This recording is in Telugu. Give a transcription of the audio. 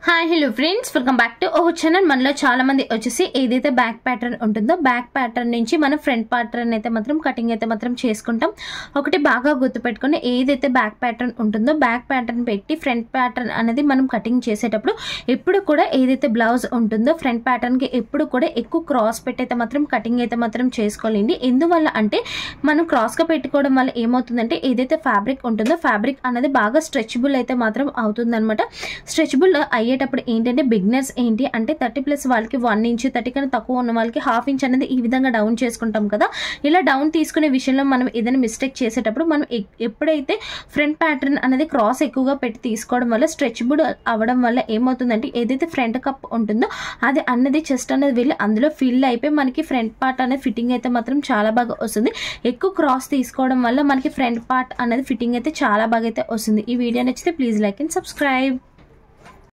Hi hello friends, welcome back to our channel. మనలో చాలా మంది వచ్చేసి ఏదైతే బ్యాక్ ప్యాటర్న్ ఉంటుందో బ్యాక్ ప్యాటర్న్ నుంచి మనం ఫ్రంట్ ప్యాటర్న్ అయితే మాత్రం కటింగ్ అయితే మాత్రం చేసుకుంటాం. ఒకటి బాగా గుర్తుపెట్టుకొని, ఏదైతే బ్యాక్ ప్యాటర్న్ ఉంటుందో బ్యాక్ ప్యాటర్న్ పెట్టి ఫ్రంట్ ప్యాటర్న్ అనేది మనం కటింగ్ చేసేటప్పుడు ఎప్పుడు కూడా ఏదైతే బ్లౌజ్ ఉంటుందో ఫ్రంట్ ప్యాటర్న్కి ఎప్పుడు కూడా ఎక్కువ క్రాస్ పెట్టి అయితే మాత్రం కటింగ్ అయితే మాత్రం చేసుకోలేండి. ఎందువల్ల అంటే మనం క్రాస్గా పెట్టుకోవడం వల్ల ఏమవుతుందంటే ఏదైతే ఫ్యాబ్రిక్ ఉంటుందో ఫ్యాబ్రిక్ అనేది బాగా స్ట్రెచబుల్ అయితే మాత్రం అవుతుంది అనమాట. స్ట్రెచబుల్ అయ్యేటప్పుడు ఏంటంటే బిగినర్స్ ఏంటి అంటే 30+ వాళ్ళకి 1 ఇంచ్, 30 కన్నా తక్కువ ఉన్న వాళ్ళకి 1/2 ఇంచ్ అనేది ఈ విధంగా డౌన్ చేసుకుంటాం కదా. ఇలా డౌన్ తీసుకునే విషయంలో మనం ఏదైనా మిస్టేక్ చేసేటప్పుడు మనం ఎప్పుడైతే ఫ్రంట్ ప్యాటర్న్ అనేది క్రాస్ ఎక్కువగా పెట్టి తీసుకోవడం వల్ల స్ట్రెచబుల్ అవ్వడం వల్ల ఏమవుతుందంటే ఏదైతే ఫ్రంట్ కప్ ఉంటుందో అది అన్నది చెస్ట్ అనేది వెళ్ళి అందులో ఫిల్ అయిపోయి మనకి ఫ్రంట్ పార్ట్ అనేది ఫిట్టింగ్ అయితే మాత్రం చాలా బాగా వస్తుంది. ఎక్కువ క్రాస్ తీసుకోవడం వల్ల మనకి ఫ్రంట్ పార్ట్ అనేది ఫిట్టింగ్ అయితే చాలా బాగా అయితే వస్తుంది. ఈ వీడియో నచ్చితే ప్లీజ్ లైక్ అండ్ సబ్స్క్రైబ్.